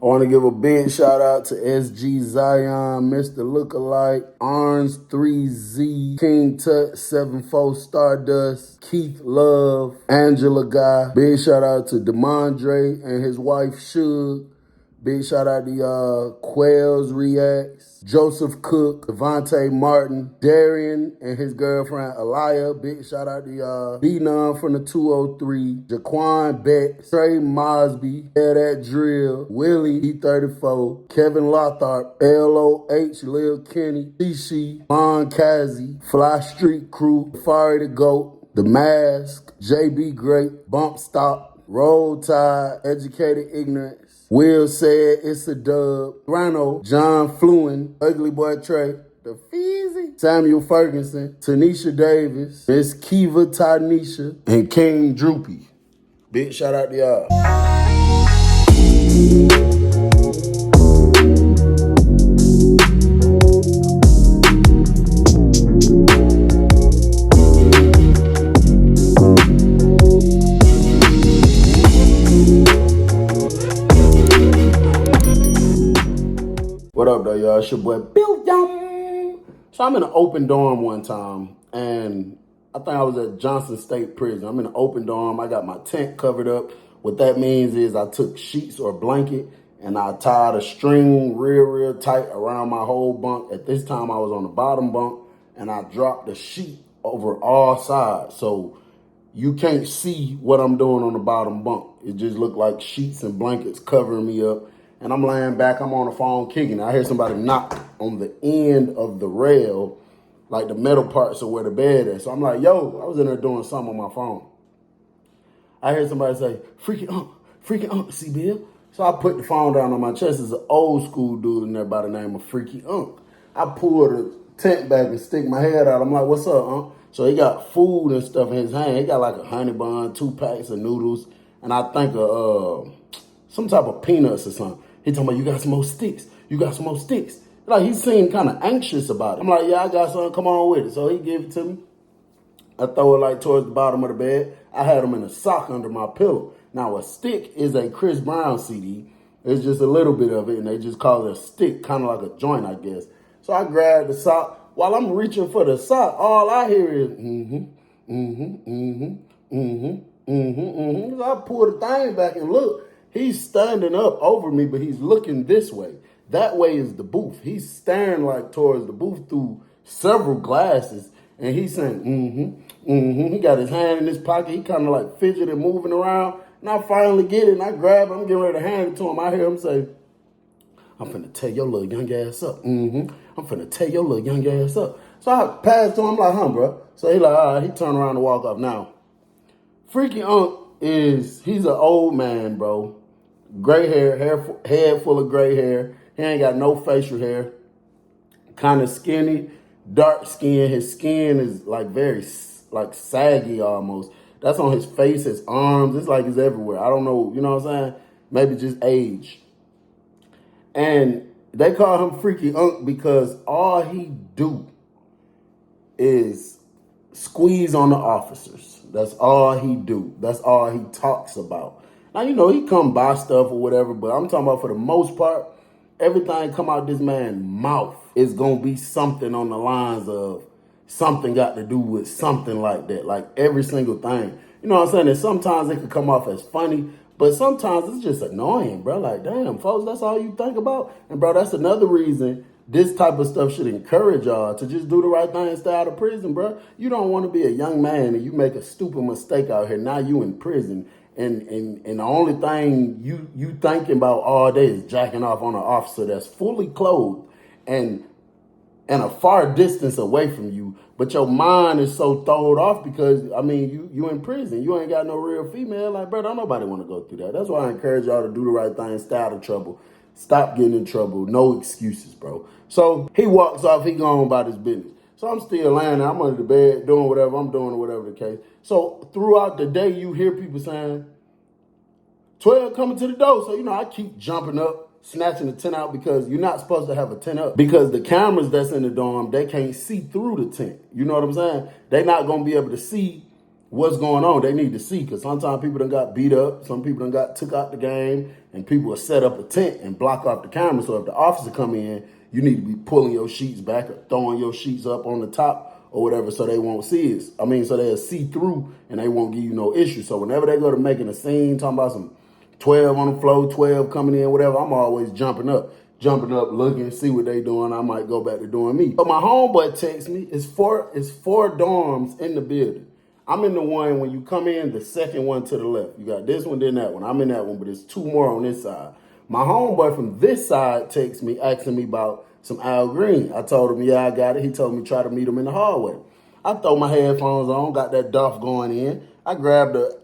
I want to give a big shout out to SG Zion, Mr. Lookalike, Arns 3Z, King Tut 74 Stardust, Keith Love, Angela Guy. Big shout out to Demondre and his wife Suge. Big shout out to Quails Reacts, Joseph Cook, Devontae Martin, Darian and his girlfriend Aliyah. Big shout out to B-Nun from the 203, Jaquan Beck, Trey Mosby, That Drill, Willie E34, Kevin Lotharp, LOH, Lil Kenny, Shishi, Mon Kazi, Fly Street Crew, Fari the Goat, The Mask, JB Great, Bump Stop, Roll Tide, Educated Ignorance, Will said it's a dub. Rhino, John Fluin, Ugly Boy Trey, The Feezy, Samuel Ferguson, Tanisha Davis, Miss Kiva Tanisha, and King Droopy. Big shout out to y'all. What up, though, y'all? It's your boy, Bill Young. So I'm in an open dorm one time, and I think I was at Johnson State Prison. I'm in an open dorm. I got my tent covered up. What that means is I took sheets or blanket, and I tied a string real tight around my whole bunk. At this time, I was on the bottom bunk, and I dropped the sheet over all sides. So you can't see what I'm doing on the bottom bunk. It just looked like sheets and blankets covering me up. And I'm laying back, I'm on the phone kicking. I hear somebody knock on the end of the rail, like the metal parts of where the bed is. So I'm like, yo, I was in there doing something on my phone. I hear somebody say, freaky Unc, see Bill? So I put the phone down on my chest. There's an old school dude in there by the name of Freaky Unc. I pull the tent back and stick my head out. I'm like, what's up, Unc? So he got food and stuff in his hand. He got like a honey bun, 2 packs of noodles, and I think some type of peanuts or something. He talking about, you got some more sticks. You got some more sticks. Like, he seemed kind of anxious about it. I'm like, yeah, I got some. Come on with it. So he gave it to me. I throw it like towards the bottom of the bed. I had him in a sock under my pillow. Now, a stick is a Chris Brown CD. It's just a little bit of it, and they just call it a stick, kind of like a joint, I guess. So I grabbed the sock. While I'm reaching for the sock, all I hear is, So I pull the thing back and look. He's standing up over me, but he's looking this way. That way is the booth. He's staring like towards the booth through several glasses, and he's saying, He got his hand in his pocket. He kind of like fidgeting, moving around. And I finally get it, and I grab him. I'm getting ready to hand it to him. I hear him say, I'm finna tear your little young ass up. I'm finna tear your little young ass up. So I passed to him, like, bro. So he like, all right, he turned around and walk off. Now, Freaky Unc he's an old man, bro. Gray hair, head full of gray hair. He ain't got no facial hair. Kind of skinny, dark skin. His skin is like very like saggy almost. That's on his face, his arms. It's like it's everywhere. I don't know, you know what I'm saying? Maybe just age. And they call him Freaky Unc because all he do is squeeze on the officers. That's all he do. That's all he talks about. Now, you know, he come buy stuff or whatever, but I'm talking about for the most part, everything come out this man's mouth is going to be something on the lines of something got to do with something like that, like every single thing. You know what I'm saying? And sometimes it can come off as funny, but sometimes it's just annoying, bro. Like, damn, folks, that's all you think about? And, bro, that's another reason this type of stuff should encourage y'all to just do the right thing and stay out of prison, bro. You don't want to be a young man and you make a stupid mistake out here. Now you in prison. And the only thing you thinking about all day is jacking off on an officer that's fully clothed and a far distance away from you, but your mind is so thrown off because, I mean, you in prison. You ain't got no real female. Like, bro, don't nobody want to go through that. That's why I encourage y'all to do the right thing, stay out of trouble, stop getting in trouble, no excuses, bro. So he walks off, he gone about his business. So I'm still laying there, I'm under the bed, doing whatever I'm doing or whatever the case. So throughout the day, you hear people saying, 12 coming to the door. So, you know, I keep jumping up, snatching the tent out because you're not supposed to have a tent up. Because the cameras that's in the dorm, they can't see through the tent. You know what I'm saying? They're not going to be able to see what's going on. They need to see, because sometimes people done got beat up. Some people done got took out the game, and people will set up a tent and block off the camera. So if the officer come in, you need to be pulling your sheets back or throwing your sheets up on the top or whatever, so they won't see it. I mean, so they'll see through and they won't give you no issue. So whenever they go to making a scene, talking about some 12 on the floor, 12 coming in, whatever, I'm always jumping up, looking, see what they doing. I might go back to doing me. But my homeboy texts me, it's four dorms in the building. I'm in the one, when you come in, the second one to the left. You got this one, then that one. I'm in that one, but there's two more on this side. My homeboy from this side texts me, asking me about some Al Green. I told him, yeah, I got it. He told me try to meet him in the hallway. I throw my headphones on, got that Duff going in. I grab the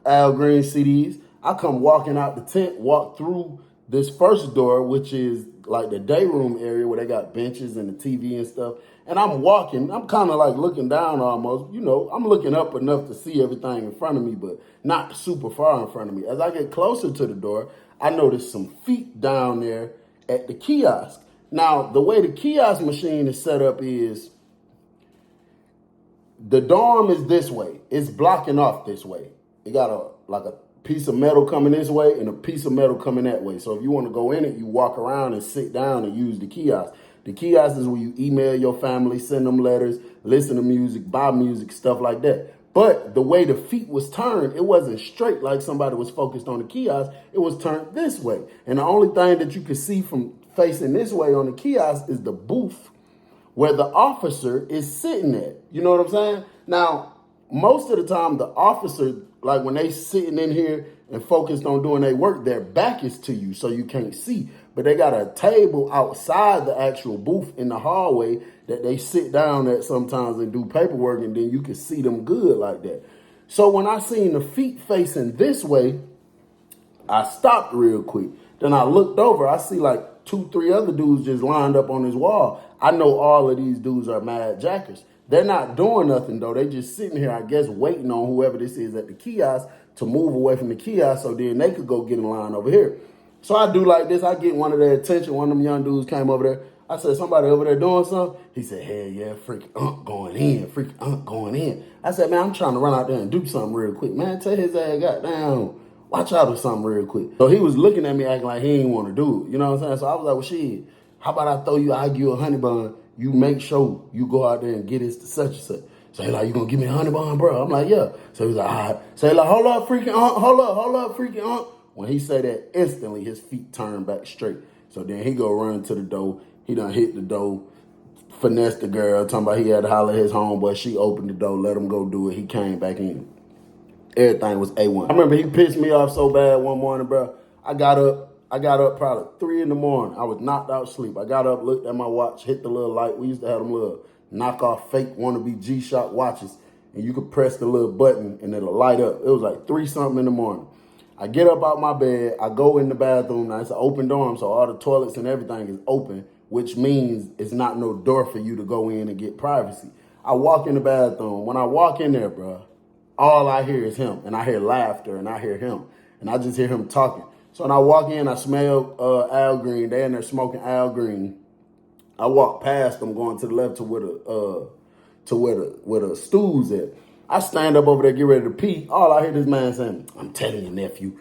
Al Green CDs. I come walking out the tent, walk through this first door, which is like the day room area where they got benches and the TV and stuff. And I'm walking, I'm kind of like looking down almost, I'm looking up enough to see everything in front of me, but not super far in front of me. As I get closer to the door, I notice some feet down there at the kiosk. Now, the way the kiosk machine is set up is the dorm is this way. It's blocking off this way. It got a piece of metal coming this way and a piece of metal coming that way. So if you want to go in it, you walk around and sit down and use the kiosk. The kiosk is where you email your family, send them letters, listen to music, buy music, stuff like that. But the way the feet was turned, it wasn't straight like somebody was focused on the kiosk. It was turned this way. And the only thing that you could see from facing this way on the kiosk is the booth where the officer is sitting at. You know what I'm saying? Now, most of the time, the officer, like when they sitting in here and focused on doing their work, their back is to you, so you can't see. But they got a table outside the actual booth in the hallway that they sit down at sometimes and do paperwork, and then you can see them good like that. So when I seen the feet facing this way, I stopped real quick. Then I looked over, I see like 2-3 other dudes just lined up on this wall. I know all of these dudes are mad jackers. They're not doing nothing, though. They just sitting here, I guess, waiting on whoever this is at the kiosk to move away from the kiosk so then they could go get in line over here. So I do like this. I get one of their attention. One of them young dudes came over there. I said, somebody over there doing something? He said, hell yeah, freaking going in, freaking going in. I said, man, I'm trying to run out there and do something real quick. Man, tell his ass, goddamn, watch out or something real quick. So he was looking at me acting like he didn't want to do it. You know what I'm saying? So I was like, well, shit, how about I throw you, I give you a honey bun. You make sure you go out there and get this to such and such. So he's like, you gonna give me a honey bun, bro? I'm like, yeah. So he's like, all right. So he's like, hold up, freaking hold up, freaking When he said that, instantly his feet turned back straight. So then he go run to the door. He done hit the door, finesse the girl, talking about he had to holler at his homeboy. She opened the door, let him go do it. He came back in. Everything was A1. I remember he pissed me off so bad one morning, bro. I got up probably 3 in the morning. I was knocked out sleep. I got up, looked at my watch, hit the little light. We used to have them little knockoff fake wannabe G-Shock watches. And you could press the little button and it'll light up. It was like 3 something in the morning. I get up out my bed. I go in the bathroom. Now it's an open dorm, so all the toilets and everything is open, which means it's not no door for you to go in and get privacy. I walk in the bathroom. When I walk in there, bro, all I hear is him. And I hear laughter and I hear him. And I just hear him talking. So when I walk in, I smell Al Green. They in there smoking Al Green. I walk past them going to the left to where the stool's at. I stand up over there, get ready to pee. All I hear this man saying, I'm telling you, nephew,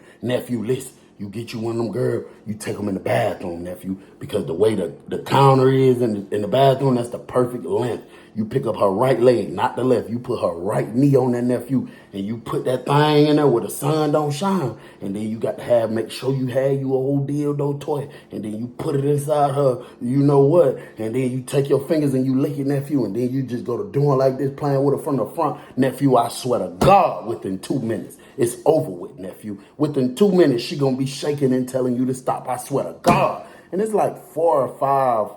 listen, you get you one of them girls, you take them in the bathroom, nephew, because the way the counter is in the bathroom, that's the perfect length. You pick up her right leg, not the left. You put her right knee on that nephew, and you put that thing in there where the sun don't shine. And then you got to make sure you have you a old dildo toy. And then you put it inside her, you know what. And then you take your fingers and you lick your nephew. And then you just go to doing like this, playing with her from the front. Nephew, I swear to God, within 2 minutes, it's over with, nephew. Within 2 minutes, she going to be shaking and telling you to stop. I swear to God. And it's like 4 or 5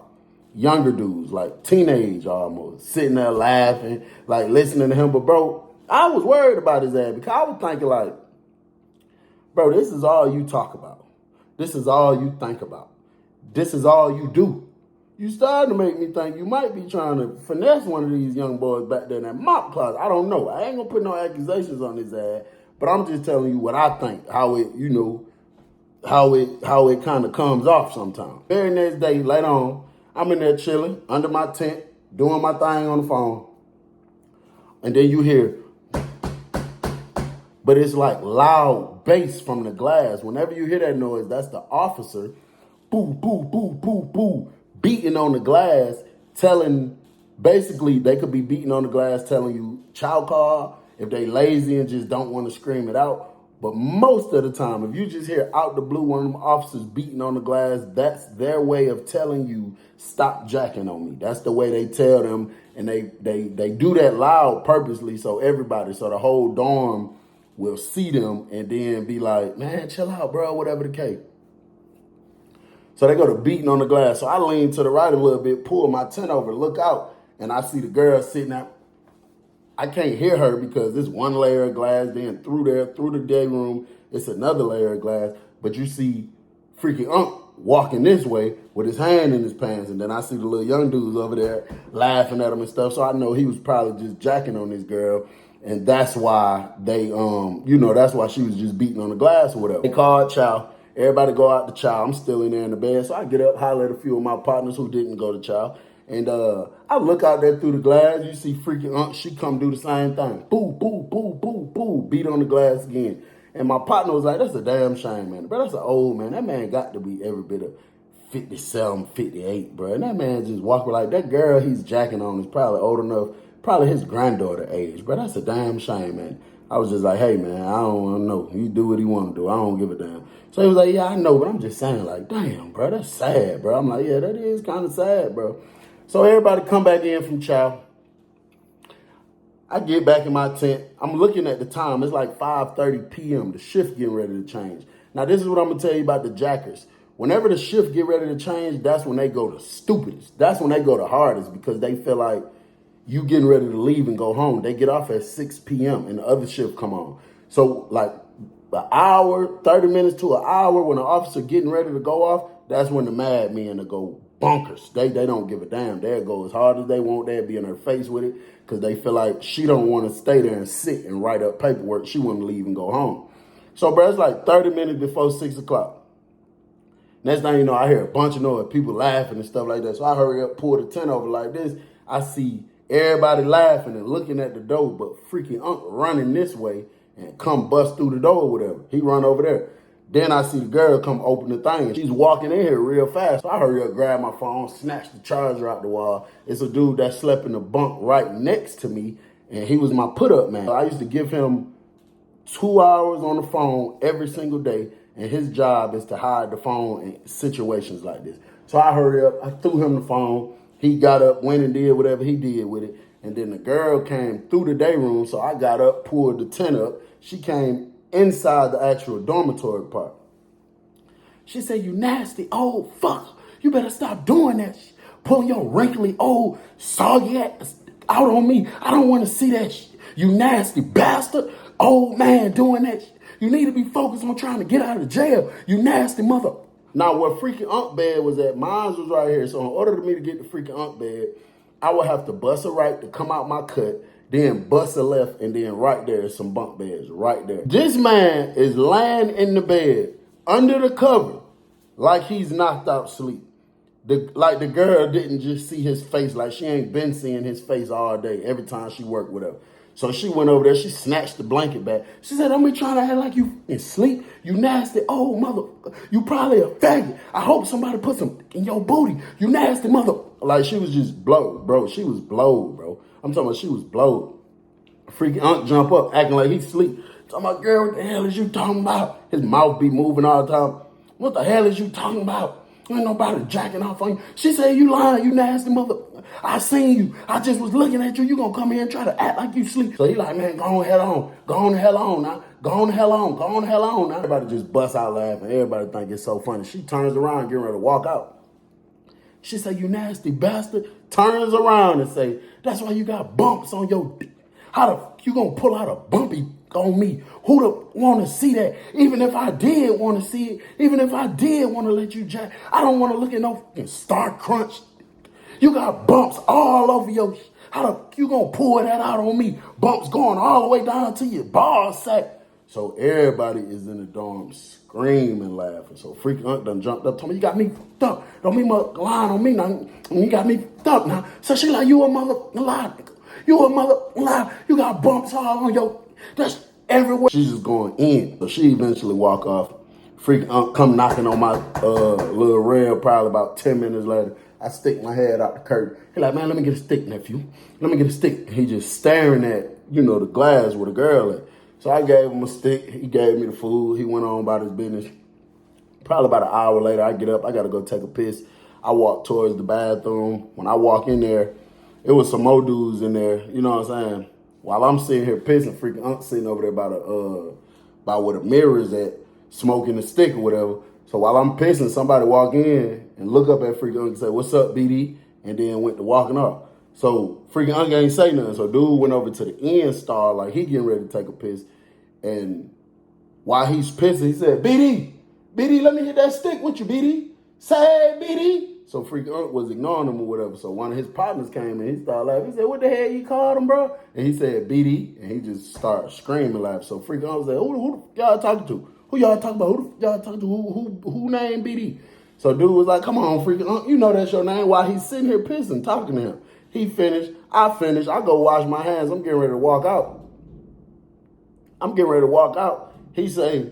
younger dudes, like teenage almost, sitting there laughing, like listening to him. But bro, I was worried about his ass because I was thinking like, bro, this is all you talk about. This is all you think about. This is all you do. You started to make me think you might be trying to finesse one of these young boys back there in that mop closet. I don't know. I ain't gonna put no accusations on his ass, but I'm just telling you what I think, how it, how it kind of comes off sometimes. Very next day, later on, I'm in there chilling under my tent, doing my thing on the phone. And then you hear, but it's like loud bass from the glass. Whenever you hear that noise, that's the officer, boo, boo, boo, boo, boo, beating on the glass, telling, basically, they could be beating on the glass, telling you, chow call, if they lazy and just don't want to scream it out. But most of the time, if you just hear out the blue one of them officers beating on the glass, that's their way of telling you, stop jacking on me. That's the way they tell them. And they do that loud purposely so the whole dorm will see them and then be like, man, chill out, bro, whatever the case. So they go to beating on the glass. So I lean to the right a little bit, pull my tent over, look out, and I see the girl sitting there. I can't hear her because it's one layer of glass, then through the day room, it's another layer of glass. But you see freaking Unc walking this way with his hand in his pants, and then I see the little young dudes over there laughing at him and stuff. So I know he was probably just jacking on this girl, and that's why that's why she was just beating on the glass or whatever. They called chow. Everybody go out to chow. I'm still in there in the bed, so I get up, holler at a few of my partners who didn't go to chow. And I look out there through the glass. You see freaking Aunt, she come do the same thing. Boo, boo, boo, boo, boo. Beat on the glass again. And my partner was like, that's a damn shame, man. Bro, that's an old man. That man got to be every bit of 57, 58, bro. And that man just walking like, that girl he's jacking on is probably old enough, probably his granddaughter age. Bro, that's a damn shame, man. I was just like, hey, man, I don't want to know. You do what he want to do. I don't give a damn. So he was like, yeah, I know, but I'm just saying, like, damn, bro, that's sad, bro. I'm like, yeah, that is kind of sad, bro. So everybody come back in from chow. I get back in my tent. I'm looking at the time. It's like 5:30 p.m. The shift getting ready to change. Now, this is what I'm going to tell you about the jackers. Whenever the shift get ready to change, that's when they go the stupidest. That's when they go the hardest because they feel like you getting ready to leave and go home. They get off at 6 p.m. and the other shift come on. So like an hour, 30 minutes to an hour when the officer getting ready to go off, that's when the mad men will go bonkers. They don't give a damn. They'll go as hard as they want. They'll be in her face with it because they feel like she don't want to stay there and sit and write up paperwork. She want to leave and go home. So, bro, it's like 30 minutes before 6 o'clock. Next thing you know, I hear a bunch of noise, people laughing and stuff like that. So I hurry up, pull the tent over like this. I see everybody laughing and looking at the door, but freaking Unc running this way and come bust through the door or whatever. He run over there. Then I see the girl come open the thing, and she's walking in here real fast. So I hurry up, grab my phone, snatch the charger out the wall. It's a dude that slept in the bunk right next to me, and he was my put-up man. I used to give him 2 hours on the phone every single day, and his job is to hide the phone in situations like this. So I hurry up, I threw him the phone. He got up, went and did whatever he did with it. And then the girl came through the day room, so I got up, pulled the tent up. She came inside the actual dormitory part. She said, you nasty old fuck. You better stop doing that. Pull your wrinkly old soggy ass out on me. I don't want to see that shit. You nasty bastard. Old man doing that shit. You need to be focused on trying to get out of jail. You nasty mother. Now, where freaking Unc bed was at, mine was right here. So in order for me to get the freaking Unc bed, I would have to bust a right to come out my cut, then bust a left, and then right there is some bunk beds right there. This man is lying in the bed under the cover like he's knocked out sleep. Like the girl didn't just see his face, like she ain't been seeing his face all day every time she worked with her. So she went over there, she snatched the blanket back. She said, don't be trying to act like you in sleep. You nasty old mother. You probably a faggot. I hope somebody put some in your booty. You nasty mother. Like she was just blowed, bro. She was blowed, bro. I'm talking about she was blowed. Freaking Aunt jump up, acting like he sleep. Talking about, girl, what the hell is you talking about? His mouth be moving all the time. What the hell is you talking about? Ain't nobody jacking off on you. She said, you lying, you nasty mother. I seen you. I just was looking at you. You gonna come here and try to act like you sleep. So he like, man, go on the hell on. Go on the hell on now. Go on the hell on. Go on the hell on now. Everybody just busts out laughing. Everybody think it's so funny. She turns around, getting ready to walk out. She said, you nasty bastard. Turns around and say, that's why you got bumps on your dick. How the f you gonna pull out a bumpy on me? Who the want to see that? Even if I did want to see it, even if I did want to let you jack, I don't want to look at no fucking Star Crunch. You got bumps all over your, how the you gonna pull that out on me? Bumps going all the way down to your ball sack. So everybody is in the dorm screaming, laughing. So freaking Aunt done jumped up, told me, you got me fucked up. Don't be lying on me now. You got me fucked up now. So she like, you a mother lie. You a mother lie. You got bumps all on your, that's everywhere. She's just going in. So she eventually walk off. Freaking Unc come knocking on my little rail probably about 10 minutes later. I stick my head out the curtain. He like, man, let me get a stick, nephew. Let me get a stick. He just staring at, the glass with a girl at. So I gave him a stick. He gave me the food. He went on about his business. Probably about an hour later, I get up. I got to go take a piss. I walk towards the bathroom. When I walk in there, it was some more dudes in there. You know what I'm saying? While I'm sitting here pissing, freaking Unc sitting over there by where the mirror is at, smoking a stick or whatever. So while I'm pissing, somebody walk in and look up at freaking Unc and say, "What's up, BD?" And then went to walking off. So freaking Unc ain't say nothing. So dude went over to the end stall like he getting ready to take a piss. And while he's pissing, he said, BD, let me hit that stick with you, BD. Say, hey, BD. So freaking Unc was ignoring him or whatever. So one of his partners came in. He started laughing. He said, what the hell you called him, bro? And he said, BD. And he just started screaming laughing. So freaking Unc said, who y'all talking to? Who y'all talking about? Who y'all talking to? Who named BD? So dude was like, come on, freaking Unc. You know that's your name. While he's sitting here pissing, talking to him. He finished. I finished. I go wash my hands. I'm getting ready to walk out. He say,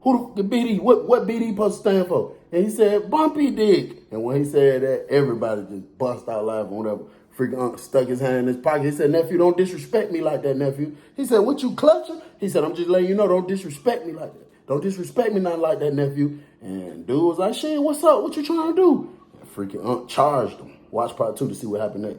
who the BD? What BD supposed to stand for? And he said, Bumpy Dick. And when he said that, everybody just bust out laughing, whatever. Freaking Unc stuck his hand in his pocket. He said, nephew, don't disrespect me like that, nephew. He said, what, you clutching? He said, I'm just letting you know, don't disrespect me like that. Don't disrespect me nothing like that, nephew. And dude was like, shit, what's up? What you trying to do? And freaking Unc charged him. Watch part 2 to see what happened next.